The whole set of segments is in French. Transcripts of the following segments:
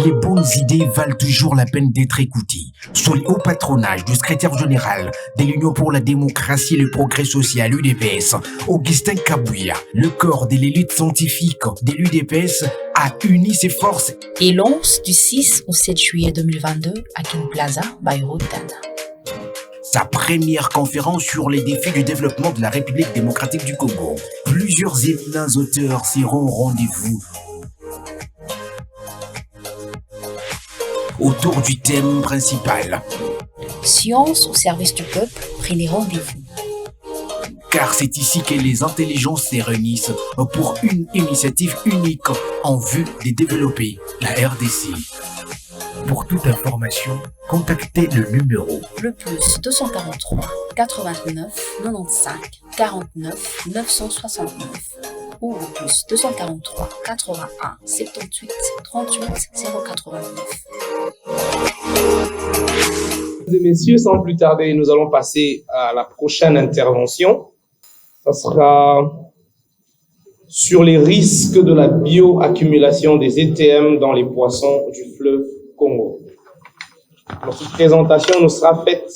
Les bonnes idées valent toujours la peine d'être écoutées. Sous le haut patronage du secrétaire général de l'Union pour la démocratie et le progrès social UDPS, Augustin Kabouya, le corps de l'élite scientifique de l'UDPS a uni ses forces et lance du 6 au 7 juillet 2022 à King Plaza, Bayrou, Ghana. Sa première conférence sur les défis du développement de la République démocratique du Congo. Plusieurs éminents auteurs seront au rendez-vous autour du thème principal. Science au service du peuple, prenez rendez-vous. Car c'est ici que les intelligences se réunissent pour une initiative unique en vue de développer la RDC. Pour toute information, contactez le numéro le plus 243 89 95 49 969 ou le plus 243 81 78 38 089. Mesdames et messieurs, sans plus tarder, nous allons passer à la prochaine intervention. Ça sera sur les risques de la bioaccumulation des ETM dans les poissons du fleuve Congo. Notre présentation nous sera faite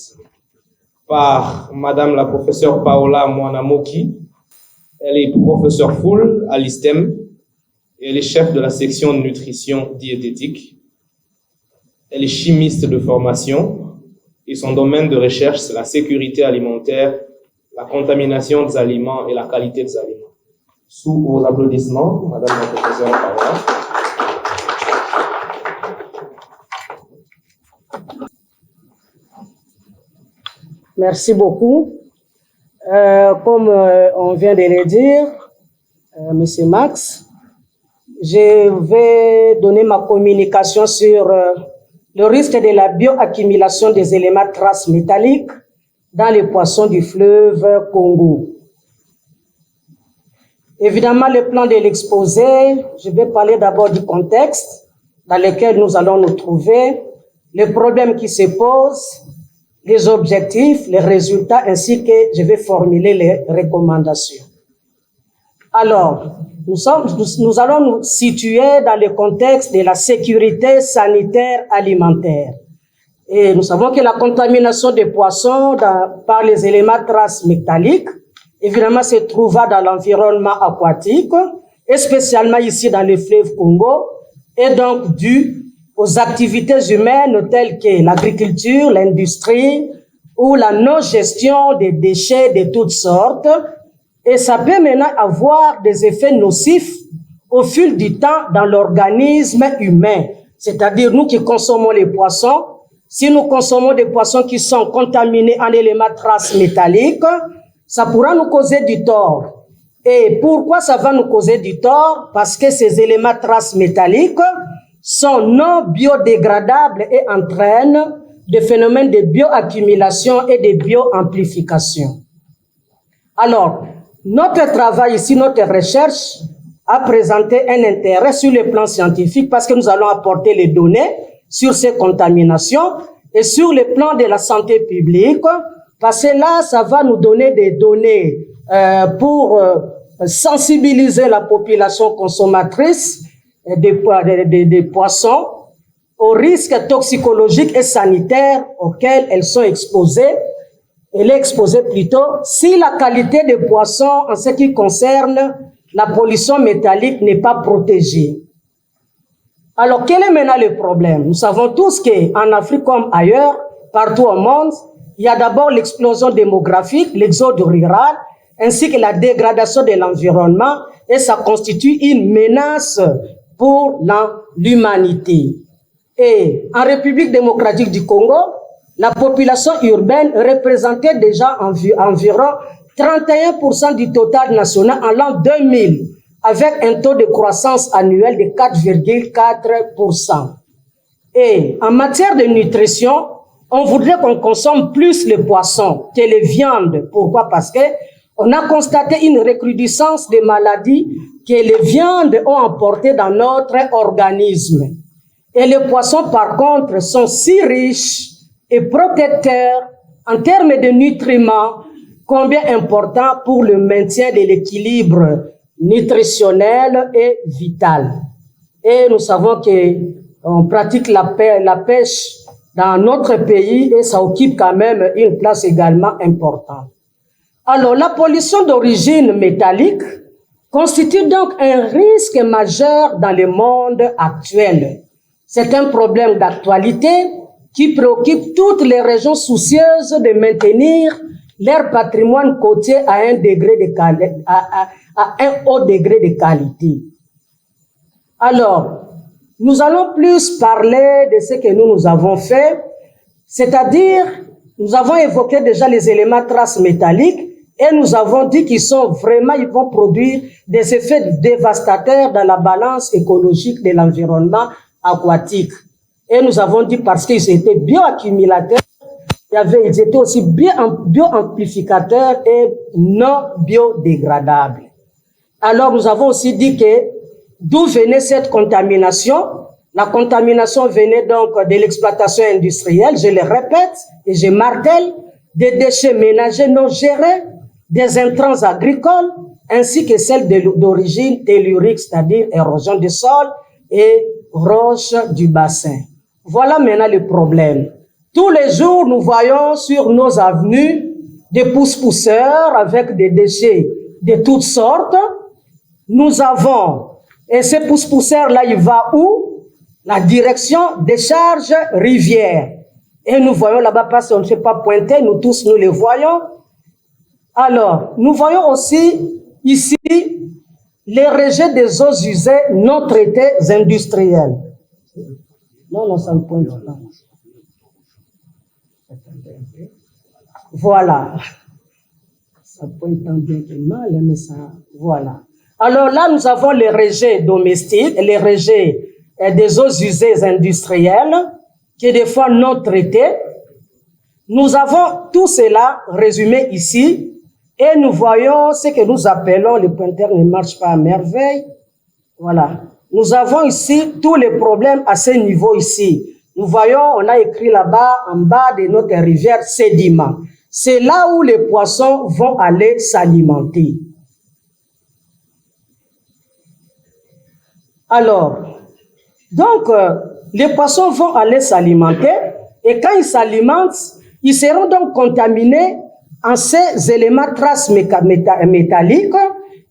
par Madame la professeure Paola Mwanamoki. Elle est professeure full à l'ISTEM et elle est chef de la section de nutrition diététique. Elle est chimiste de formation et son domaine de recherche, c'est la sécurité alimentaire, la contamination des aliments et la qualité des aliments. Sous vos applaudissements, Madame la professeure Paola. Merci beaucoup. Comme on vient de le dire, Monsieur Max, je vais donner ma communication sur le risque de la bioaccumulation des éléments traces métalliques dans les poissons du fleuve Congo. Évidemment, le plan de l'exposé, je vais parler d'abord du contexte dans lequel nous allons nous trouver, les problèmes qui se posent, les objectifs, les résultats, ainsi que je vais formuler les recommandations. Alors, nous allons nous situer dans le contexte de la sécurité sanitaire alimentaire. Et nous savons que la contamination des poissons par les éléments traces métalliques, évidemment, se trouva dans l'environnement aquatique, et spécialement ici dans le fleuve Congo, est donc due aux activités humaines telles que l'agriculture, l'industrie ou la non-gestion des déchets de toutes sortes. Et ça peut maintenant avoir des effets nocifs au fil du temps dans l'organisme humain. C'est-à-dire nous qui consommons les poissons, si nous consommons des poissons qui sont contaminés en éléments traces métalliques, ça pourra nous causer du tort. Et pourquoi ça va nous causer du tort? Parce que ces éléments traces métalliques sont non biodégradables et entraînent des phénomènes de bioaccumulation et de bioamplification. Alors, notre travail ici, notre recherche a présenté un intérêt sur le plan scientifique parce que nous allons apporter les données sur ces contaminations et sur le plan de la santé publique parce que là, ça va nous donner des données pour sensibiliser la population consommatrice des poissons aux risques toxicologiques et sanitaires auxquels elles sont exposées. Elle est exposée plutôt si la qualité des poissons en ce qui concerne la pollution métallique n'est pas protégée. Alors, quel est maintenant le problème? Nous savons tous qu'en Afrique comme ailleurs, partout au monde, il y a d'abord l'explosion démographique, l'exode rural, ainsi que la dégradation de l'environnement, et ça constitue une menace pour l'humanité. Et en République démocratique du Congo, la population urbaine représentait déjà environ 31% du total national en l'an 2000, avec un taux de croissance annuel de 4,4%. Et en matière de nutrition, on voudrait qu'on consomme plus les poissons que les viandes. Pourquoi? Parce que on a constaté une recrudescence des maladies que les viandes ont emportées dans notre organisme. Et les poissons, par contre, sont si riches et protecteurs en termes de nutriments, combien important pour le maintien de l'équilibre nutritionnel et vital. Et nous savons qu'on pratique la pêche dans notre pays et ça occupe quand même une place également importante. Alors, la pollution d'origine métallique constitue donc un risque majeur dans le monde actuel. C'est un problème d'actualité qui préoccupe toutes les régions soucieuses de maintenir leur patrimoine côtier à un haut degré de qualité. Alors, nous allons plus parler de ce que nous avons fait, c'est-à-dire, nous avons évoqué déjà les éléments traces métalliques et nous avons dit qu'ils vont produire des effets dévastateurs dans la balance écologique de l'environnement aquatique. Et nous avons dit parce qu'ils étaient bioaccumulateurs, ils étaient aussi bioamplificateurs et non biodégradables. Alors, nous avons aussi dit que d'où venait cette contamination? La contamination venait donc de l'exploitation industrielle, je le répète et je martèle, des déchets ménagers non gérés, des intrants agricoles, ainsi que celles d'origine tellurique, c'est-à-dire érosion du sol et roches du bassin. Voilà maintenant le problème. Tous les jours, nous voyons sur nos avenues des pousse-pousseurs avec des déchets de toutes sortes. Nous avons, et ces pousse-pousseurs-là, il va où? La direction décharge rivière. Et nous voyons là-bas, parce qu'on ne fait pas pointer, nous tous, nous les voyons. Alors, nous voyons aussi ici les rejets des eaux usées non traitées industrielles. Non, ça ne pointe pas. Voilà. Ça pointe tant bien que mal, mais ça, voilà. Alors là, nous avons les rejets domestiques, les rejets des eaux usées industrielles, qui est des fois non traités. Nous avons tout cela résumé ici, et nous voyons ce que nous appelons, le pointeur ne marche pas à merveille. Voilà. Nous avons ici tous les problèmes à ce niveau ici. Nous voyons, on a écrit là-bas, en bas de notre rivière, sédiments. C'est là où les poissons vont aller s'alimenter. Alors, donc, les poissons vont aller s'alimenter et quand ils s'alimentent, ils seront donc contaminés en ces éléments traces métalliques.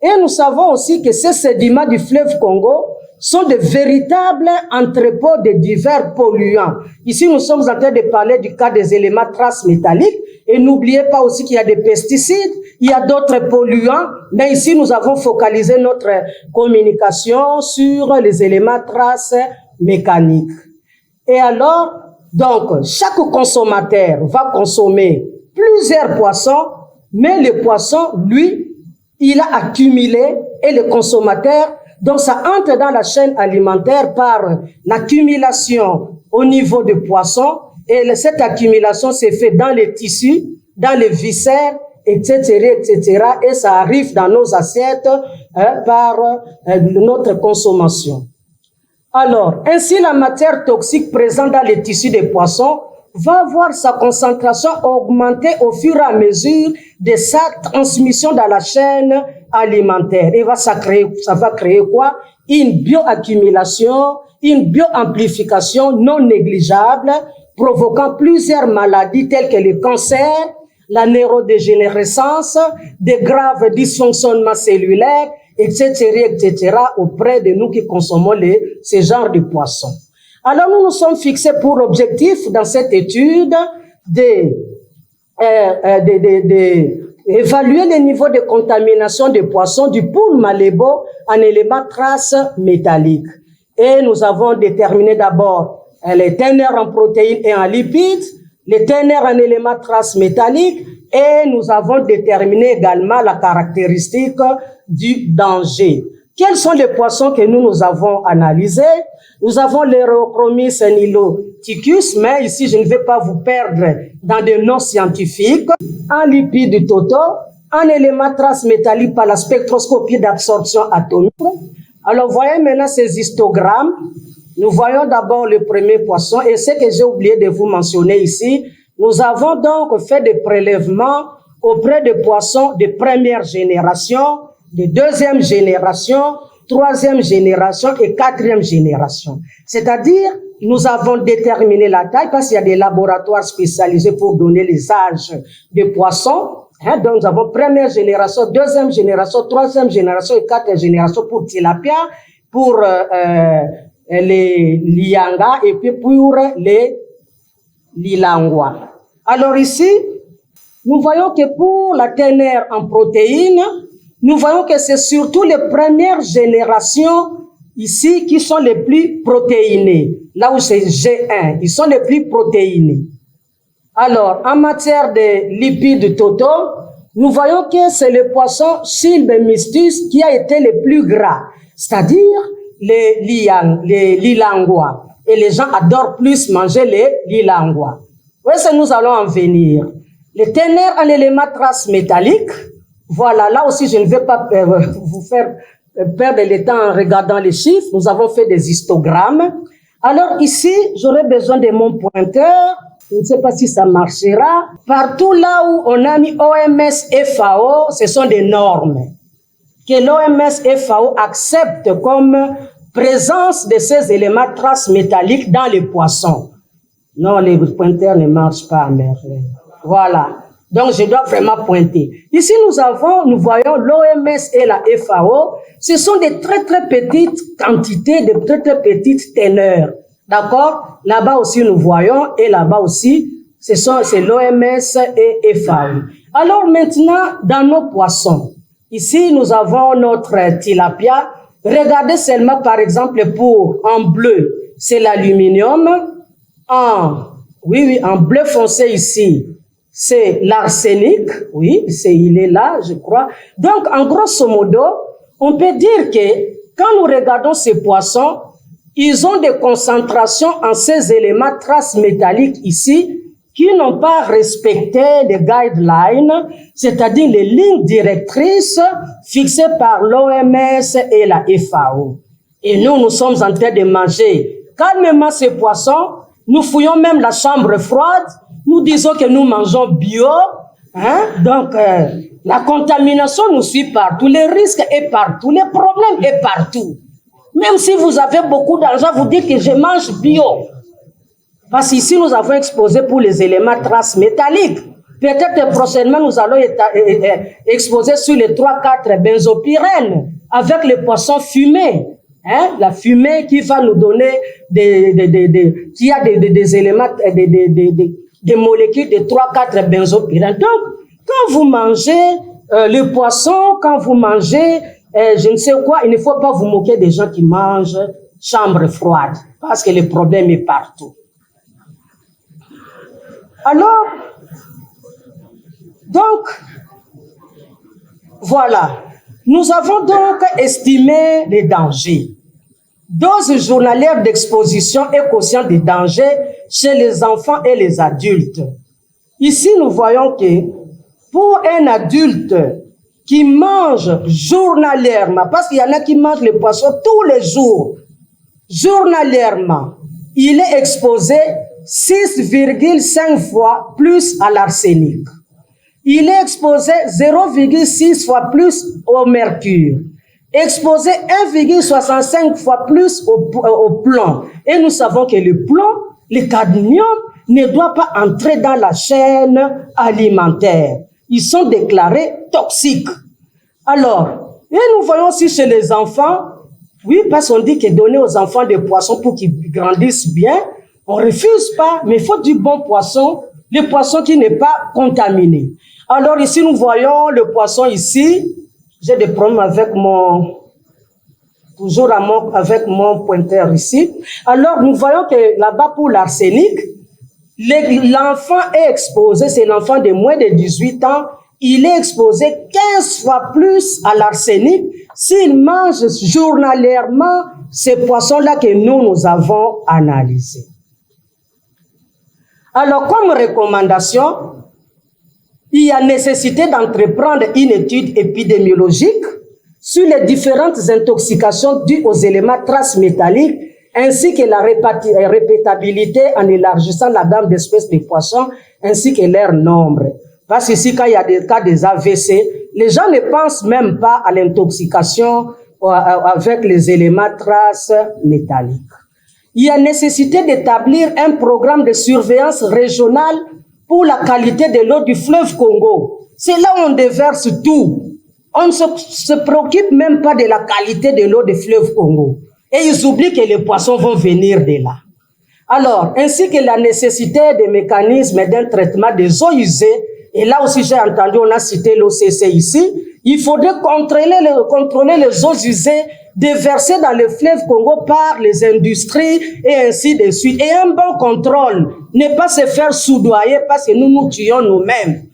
Et nous savons aussi que ces sédiments du fleuve Congo sont de véritables entrepôts de divers polluants. Ici, nous sommes en train de parler du cas des éléments traces métalliques. Et n'oubliez pas aussi qu'il y a des pesticides, il y a d'autres polluants, mais ici, nous avons focalisé notre communication sur les éléments traces mécaniques. Et alors, donc, chaque consommateur va consommer plusieurs poissons, mais le poisson, lui, il a accumulé et le consommateur, donc ça entre dans la chaîne alimentaire par l'accumulation au niveau des poissons et cette accumulation s'est faite dans les tissus, dans les viscères, etc., etc. et ça arrive dans nos assiettes par notre consommation. Alors, ainsi la matière toxique présente dans les tissus des poissons va voir sa concentration augmenter au fur et à mesure de sa transmission dans la chaîne alimentaire. Et ça va créer quoi? Une bioaccumulation, une bioamplification non négligeable, provoquant plusieurs maladies telles que le cancer, la neurodégénérescence, des graves dysfonctionnements cellulaires, etc., etc., auprès de nous qui consommons ce genre de poissons. Alors, nous nous sommes fixés pour objectif dans cette étude évaluer les niveaux de contamination des poissons du pool Malébo en éléments traces métalliques. Et nous avons déterminé d'abord les teneurs en protéines et en lipides, les teneurs en éléments traces métalliques, et nous avons déterminé également la caractéristique du danger. Quels sont les poissons que nous avons analysés? Nous avons l'Erochromis niloticus, mais ici je ne vais pas vous perdre dans des noms scientifiques. En lipides totaux, en éléments traces métalliques par la spectroscopie d'absorption atomique. Alors voyez maintenant ces histogrammes. Nous voyons d'abord le premier poisson et ce que j'ai oublié de vous mentionner ici, nous avons donc fait des prélèvements auprès des poissons de première génération, de deuxième génération troisième génération et quatrième génération. C'est-à-dire, nous avons déterminé la taille parce qu'il y a des laboratoires spécialisés pour donner les âges des poissons. Donc, nous avons première génération, deuxième génération, troisième génération et quatrième génération pour tilapia, pour les lianga et puis pour les lilangwa. Alors ici, nous voyons que pour la teneur en protéines, nous voyons que c'est surtout les premières générations ici qui sont les plus protéinées. Là où c'est G1, ils sont les plus protéinés. Alors, en matière de lipides totaux, nous voyons que c'est le poisson Silbemystus qui a été le plus gras, c'est-à-dire les lilangwa. Et les gens adorent plus manger les lilangwa. Où est-ce que nous allons en venir? Les teneurs en éléments traces métalliques, voilà, là aussi je ne vais pas vous faire perdre le temps en regardant les chiffres. Nous avons fait des histogrammes. Alors ici, j'aurai besoin de mon pointeur. Je ne sais pas si ça marchera. Partout là où on a mis OMS FAO, ce sont des normes que l'OMS FAO accepte comme présence de ces éléments traces métalliques dans les poissons. Non, les pointeurs ne marchent pas à merveille. Voilà. Donc, je dois vraiment pointer. Ici, nous voyons l'OMS et la FAO. Ce sont des très, très petites quantités, de très, très petites teneurs. D'accord? Là-bas aussi, nous voyons, et là-bas aussi, c'est l'OMS et FAO. Alors maintenant, dans nos poissons, ici, nous avons notre tilapia. Regardez seulement, par exemple, en bleu, c'est l'aluminium. En bleu foncé ici, c'est l'arsenic. Oui, il est là, je crois. Donc, en grosso modo, on peut dire que quand nous regardons ces poissons, ils ont des concentrations en ces éléments traces métalliques ici qui n'ont pas respecté les guidelines, c'est-à-dire les lignes directrices fixées par l'OMS et la FAO. Et nous sommes en train de manger calmement ces poissons. Nous fouillons même la chambre froide. Nous disons que nous mangeons bio. Donc, la contamination nous suit partout. Les risques est partout. Les problèmes est partout. Même si vous avez beaucoup d'argent, vous dites que je mange bio. Parce qu'ici, nous avons exposé pour les éléments traces métalliques. Peut-être prochainement, nous allons exposer sur les 3-4 benzopyrènes avec les poissons fumés. La fumée qui va nous donner qui a des éléments, des molécules de 3-4 benzopyrènes. Donc, quand vous mangez le poisson, quand vous mangez je ne sais quoi, il ne faut pas vous moquer des gens qui mangent chambre froide, parce que le problème est partout. Alors, donc, voilà. Nous avons donc estimé les dangers. Dose journalière d'exposition et quotient des dangers chez les enfants et les adultes. Ici, nous voyons que pour un adulte qui mange journalièrement, parce qu'il y en a qui mangent les poissons tous les jours, journalièrement, il est exposé 6,5 fois plus à l'arsenic. Il est exposé 0,6 fois plus au mercure. Exposé 1,65 fois plus au plomb. Et nous savons que le plomb, le cadmium, ne doit pas entrer dans la chaîne alimentaire. Ils sont déclarés toxiques. Alors, et nous voyons aussi chez les enfants, oui, parce qu'on dit que donner aux enfants des poissons pour qu'ils grandissent bien, on refuse pas, mais il faut du bon poisson, le poisson qui n'est pas contaminé. Alors ici, nous voyons le poisson ici. J'ai des problèmes avec avec mon pointeur ici. Alors, nous voyons que là-bas, pour l'arsenic, l'enfant est exposé, c'est l'enfant de moins de 18 ans, il est exposé 15 fois plus à l'arsenic s'il mange journalièrement ces poissons-là que nous avons analysés. Alors, comme recommandation, il y a nécessité d'entreprendre une étude épidémiologique sur les différentes intoxications dues aux éléments traces métalliques ainsi que la répétabilité en élargissant la gamme d'espèces de poissons ainsi que leur nombre. Parce qu'ici, quand il y a des cas des AVC, les gens ne pensent même pas à l'intoxication avec les éléments traces métalliques. Il y a nécessité d'établir un programme de surveillance régionale pour la qualité de l'eau du fleuve Congo. C'est là où on déverse tout. On ne se préoccupe même pas de la qualité de l'eau du fleuve Congo. Et ils oublient que les poissons vont venir de là. Alors, ainsi que la nécessité des mécanismes d'un traitement des eaux usées, et là aussi j'ai entendu, on a cité l'OCC ici, il faudrait contrôler les eaux usées déversées dans le fleuve Congo par les industries et ainsi de suite. Et un bon contrôle, ne pas se faire soudoyer parce que nous nous tuons nous-mêmes.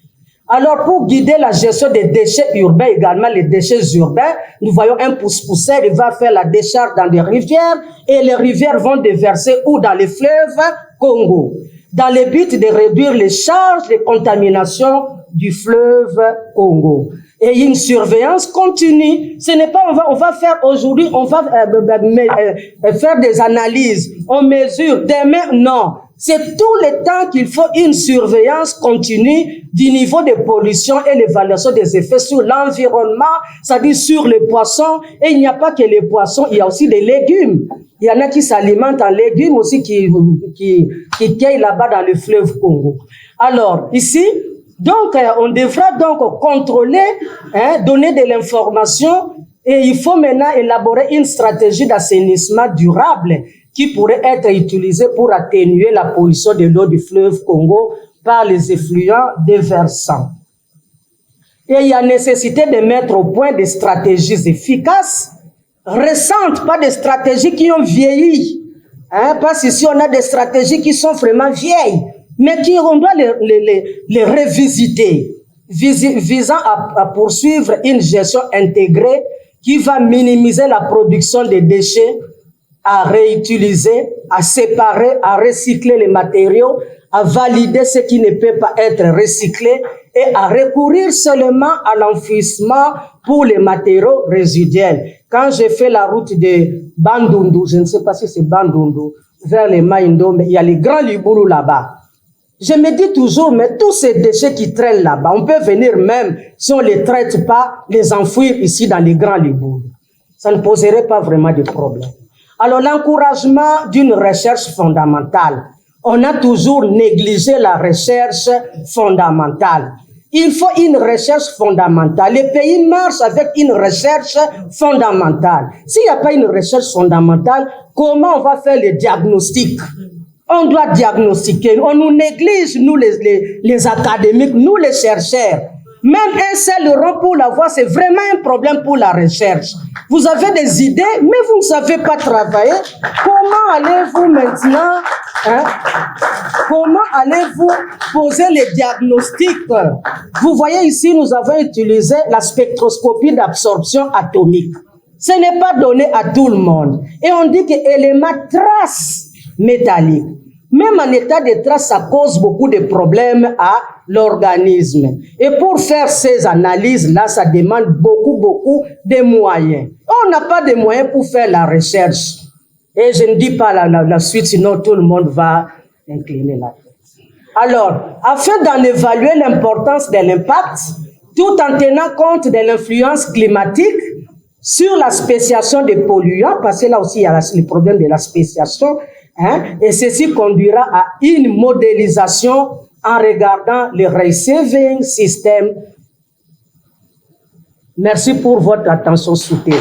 Alors, pour guider la gestion des déchets urbains, également les déchets urbains, nous voyons un pousse-pousseur, il va faire la décharge dans des rivières et les rivières vont déverser ou dans les fleuves Congo, dans le but de réduire les charges de contamination du fleuve Congo. Et une surveillance continue. Ce n'est pas on va faire aujourd'hui, on va faire des analyses, on mesure, demain, non. C'est tout le temps qu'il faut une surveillance continue du niveau de pollution et l'évaluation des effets sur l'environnement, c'est-à-dire sur les poissons. Et il n'y a pas que les poissons, il y a aussi des légumes. Il y en a qui s'alimentent en légumes aussi, qui cueillent là-bas dans le fleuve Congo. Alors, ici, donc, on devra donc contrôler, donner de l'information, et il faut maintenant élaborer une stratégie d'assainissement durable qui pourrait être utilisée pour atténuer la pollution de l'eau du fleuve Congo par les effluents déversants. Et il y a nécessité de mettre au point des stratégies efficaces, récentes, pas des stratégies qui ont vieilli. Parce qu'ici, on a des stratégies qui sont vraiment vieilles, mais on doit les revisiter, visant à poursuivre une gestion intégrée qui va minimiser la production des déchets, à réutiliser, à séparer, à recycler les matériaux, à valider ce qui ne peut pas être recyclé et à recourir seulement à l'enfouissement pour les matériaux résiduels. Quand j'ai fait la route de Bandundu, je ne sais pas si c'est Bandundu, vers les Maindo, mais il y a les grands Libulu là-bas. Je me dis toujours, mais tous ces déchets qui traînent là-bas, on peut venir même, si on ne les traite pas, les enfouir ici dans les grands Libulu. Ça ne poserait pas vraiment de problème. Alors, l'encouragement d'une recherche fondamentale. On a toujours négligé la recherche fondamentale. Il faut une recherche fondamentale. Les pays marchent avec une recherche fondamentale. S'il n'y a pas une recherche fondamentale, comment on va faire le diagnostic? On doit diagnostiquer. On nous néglige, nous les académiques, nous les chercheurs. Même un seul rond pour l'avoir, c'est vraiment un problème pour la recherche. Vous avez des idées, mais vous ne savez pas travailler. Comment allez-vous maintenant, comment allez-vous poser les diagnostics? Vous voyez ici, nous avons utilisé la spectroscopie d'absorption atomique. Ce n'est pas donné à tout le monde. Et on dit que éléments traces métalliques, même en état de trace, ça cause beaucoup de problèmes à l'organisme. Et pour faire ces analyses-là, ça demande beaucoup de moyens. On n'a pas de moyens pour faire la recherche. Et je ne dis pas la suite, sinon tout le monde va incliner la tête. Alors, afin d'en évaluer l'importance de l'impact, tout en tenant compte de l'influence climatique sur la spéciation des polluants, parce que là aussi il y a le problème de la spéciation, et ceci conduira à une modélisation en regardant le receiving system. Merci pour votre attention soutenue.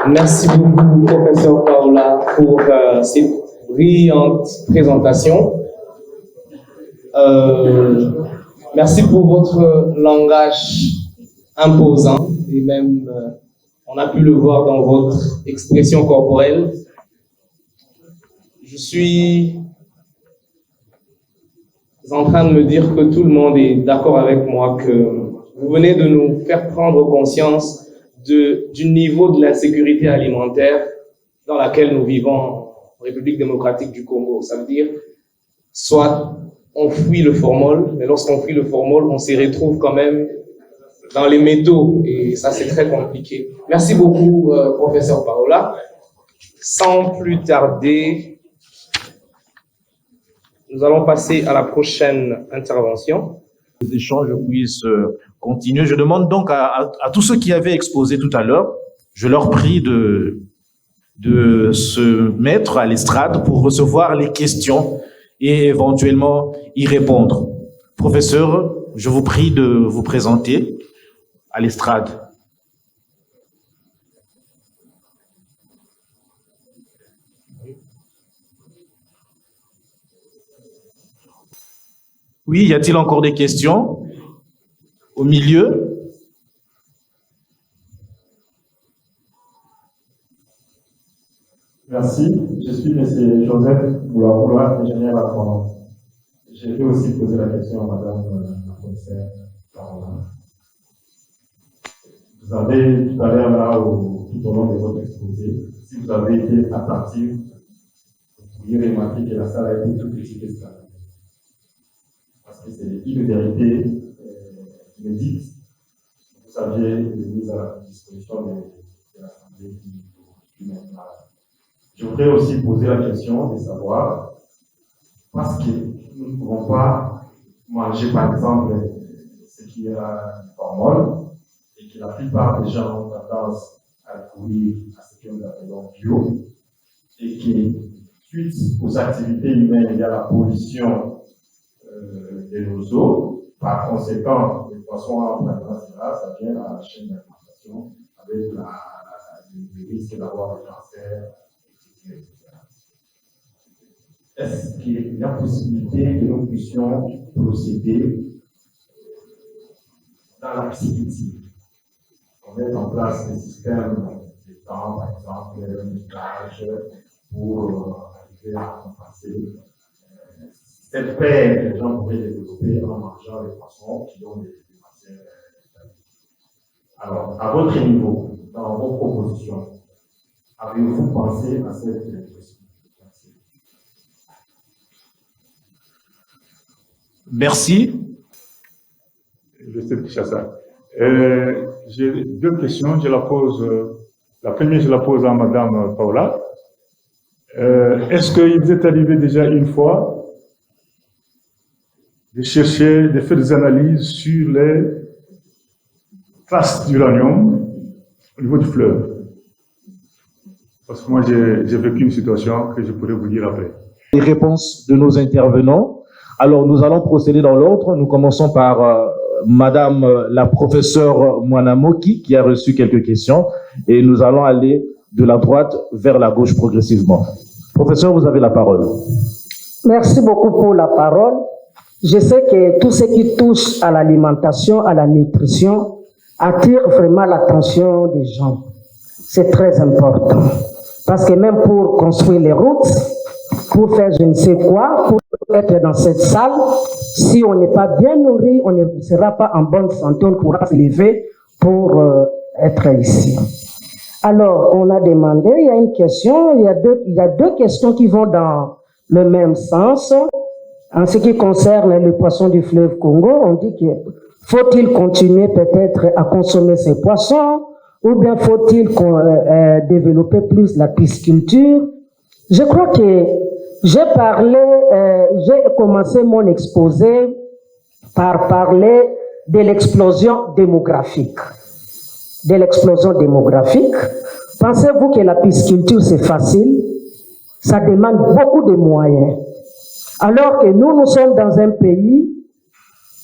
Merci beaucoup, professeur Paola, pour cette brillante présentation. Merci pour votre langage imposant et même, on a pu le voir dans votre expression corporelle. Je suis en train de me dire que tout le monde est d'accord avec moi que vous venez de nous faire prendre conscience du niveau de l'insécurité alimentaire dans laquelle nous vivons en République démocratique du Congo. Ça veut dire, soit on fuit le formol, mais lorsqu'on fuit le formol, on s'y retrouve quand même dans les métaux, et ça c'est très compliqué. Merci beaucoup, professeur Paola. Sans plus tarder, nous allons passer à la prochaine intervention. les échanges puissent continuer. Je demande donc à tous ceux qui avaient exposé tout à l'heure, je leur prie de se mettre à l'estrade pour recevoir les questions et éventuellement y répondre. Professeur, je vous prie de vous présenter à l'estrade. Oui, y a-t-il encore des questions? Au milieu? Merci, je suis M. Joseph Boulaoula, ingénieur agronome. Je vais aussi poser la question à Madame la professeure Carola. Vous avez tout à l'heure, là, tout au long de votre exposé, si vous avez été attentif, vous pourriez remarquer que la salle a été toute petite et stable. Parce que c'est une vérité inédite. Vous aviez mis à la disposition de l'Assemblée qui maintenant. Je voudrais aussi poser la question de savoir, parce que nous ne pouvons pas manger, par exemple, ce qui est du formol, et que la plupart des gens ont tendance à courir à ce que nous appelons bio, et que suite aux activités humaines, il y a la pollution de nos eaux. Par conséquent, les poissons en flagrance, ça vient à la chaîne d'alimentation avec le risque d'avoir des cancers, etc. Est-ce qu'il y a possibilité que nous puissions procéder dans la pisciculture? On met en place des systèmes de temps, par exemple, le mixage pour arriver à compenser cette paix que les gens pourraient développer en mangeant les poissons qui ont des matières vitamines. Alors, à votre niveau, dans vos propositions, avez-vous pensé à cette possibilité? Merci. Je sais que c'est ça. J'ai deux questions. La première, je la pose à Madame Paola. Est-ce qu'il vous est arrivé déjà une fois de chercher, de faire des analyses sur les traces d'uranium au niveau du fleuve? Parce que moi, j'ai vécu une situation que je pourrais vous dire après. Les réponses de nos intervenants. Alors, nous allons procéder dans l'ordre. Nous commençons par Madame la professeure Mwanamoki, qui a reçu quelques questions, et nous allons aller de la droite vers la gauche progressivement. Professeur, vous avez la parole. Merci beaucoup pour la parole. Je sais que tout ce qui touche à l'alimentation, à la nutrition, attire vraiment l'attention des gens. C'est très important. Parce que même pour construire les routes, pour faire je ne sais quoi, pour être dans cette salle, si on n'est pas bien nourri, on ne sera pas en bonne santé, on ne pourra pas se lever pour être ici. Alors, on a demandé, il y a une question, il y a deux questions qui vont dans le même sens. En ce qui concerne les poissons du fleuve Congo, on dit que faut-il continuer peut-être à consommer ces poissons, ou bien faut-il développer plus la pisciculture? Je crois que j'ai commencé mon exposé par parler de l'explosion démographique. Pensez-vous que la pisciculture c'est facile? Ça demande beaucoup de moyens. Alors que nous sommes dans un pays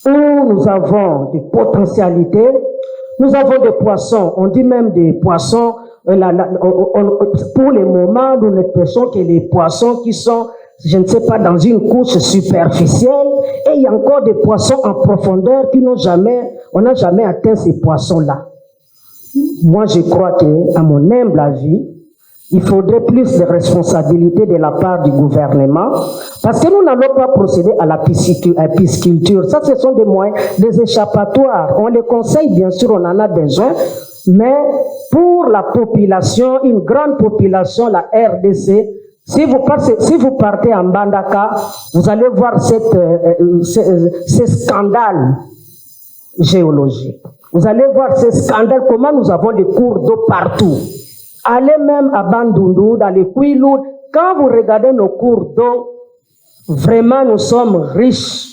où nous avons des potentialités, nous avons des poissons, on dit même des poissons, pour le moment, nous ne pêchons que les poissons qui sont, je ne sais pas, dans une couche superficielle, et il y a encore des poissons en profondeur on n'a jamais atteint ces poissons-là. Moi, je crois que, à mon humble avis, il faudrait plus de responsabilité de la part du gouvernement, parce que nous n'allons pas procéder à la pisciculture. Ça, ce sont des moyens, des échappatoires. On les conseille, bien sûr, on en a besoin, mais pour la population, une grande population, la RDC, si vous partez en Bandaka, vous allez voir ces scandales géologiques. Vous allez voir ces scandales, comment nous avons des cours d'eau partout. Allez même à Bandundu, dans les Kwilu, quand vous regardez nos cours d'eau, vraiment nous sommes riches.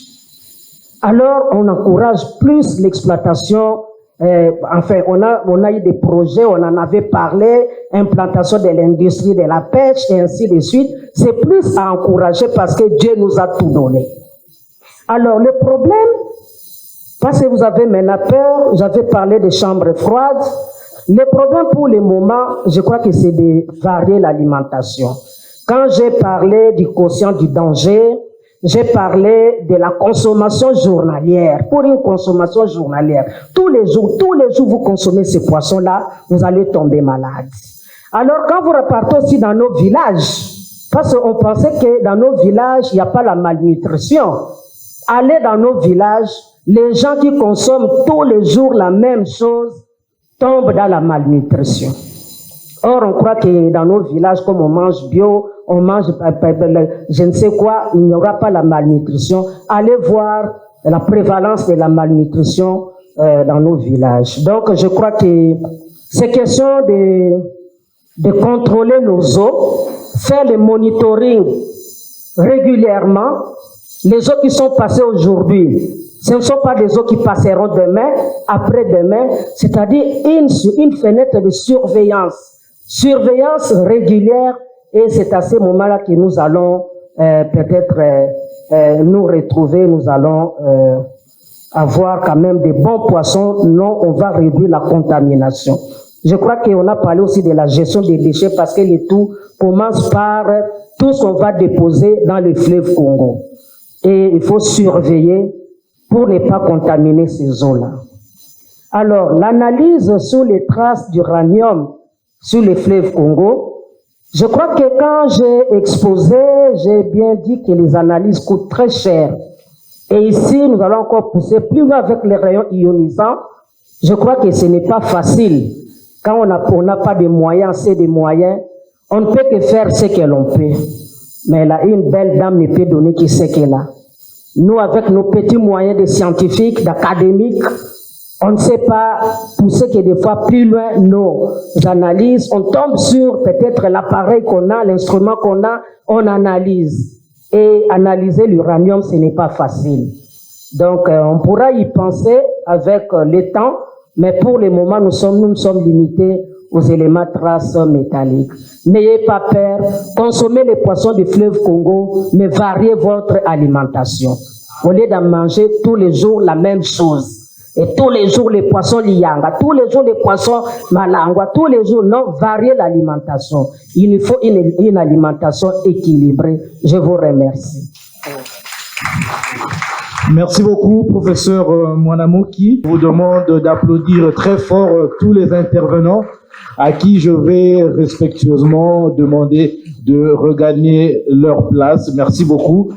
alors on encourage plus l'exploitation. Enfin, on a eu des projets, on en avait parlé, implantation de l'industrie de la pêche et ainsi de suite. C'est plus à encourager parce que Dieu nous a tout donné. Alors, le problème, parce que vous avez maintenant peur, j'avais parlé des chambres froides. Le problème pour le moment, je crois que c'est de varier l'alimentation. Quand j'ai parlé du quotient du danger, j'ai parlé de la consommation journalière. Pour une consommation journalière, tous les jours, vous consommez ces poissons-là, vous allez tomber malade. Alors, quand vous repartez aussi dans nos villages, parce qu'on pensait que dans nos villages, il n'y a pas la malnutrition. Allez dans nos villages, les gens qui consomment tous les jours la même chose tombent dans la malnutrition. Or, on croit que dans nos villages, comme on mange bio, on mange je ne sais quoi, il n'y aura pas la malnutrition. Allez voir la prévalence de la malnutrition dans nos villages. Donc, je crois que c'est question de contrôler nos eaux, faire le monitoring régulièrement. Les eaux qui sont passées aujourd'hui, ce ne sont pas des eaux qui passeront demain, après-demain, c'est-à-dire une fenêtre de surveillance régulière, et c'est à ce moment-là que nous allons peut-être nous retrouver, nous allons avoir quand même des bons poissons, non, on va réduire la contamination. Je crois qu'on a parlé aussi de la gestion des déchets parce que le tout commence par tout ce qu'on va déposer dans le fleuve Congo. Et il faut surveiller pour ne pas contaminer ces eaux-là. Alors, l'analyse sur les traces d'uranium sur le fleuve Congo, je crois que quand j'ai exposé, j'ai bien dit que les analyses coûtent très cher. Et ici, nous allons encore pousser plus loin avec les rayons ionisants. Je crois que ce n'est pas facile. Quand on n'a pas de moyens, c'est des moyens, on ne peut que faire ce que l'on peut. Mais là, une belle dame ne peut donner que ce qu'elle a. Nous, avec nos petits moyens de scientifiques, d'académiques, on ne sait pas pousser que des fois plus loin nos analyses. On tombe sur peut-être l'appareil qu'on a, l'instrument qu'on a, on analyse. Et analyser l'uranium, ce n'est pas facile. Donc, on pourra y penser avec le temps, mais pour le moment, nous sommes limités aux éléments traces métalliques. N'ayez pas peur, consommez les poissons du fleuve Congo, mais variez votre alimentation. Au lieu d'en manger tous les jours la même chose. Et tous les jours les poissons lianga, tous les jours les poissons malangwa, tous les jours, non, variez l'alimentation. Il nous faut une alimentation équilibrée. Je vous remercie. Merci beaucoup, professeur Mwanamoki. Je vous demande d'applaudir très fort tous les intervenants à qui je vais respectueusement demander de regagner leur place. Merci beaucoup.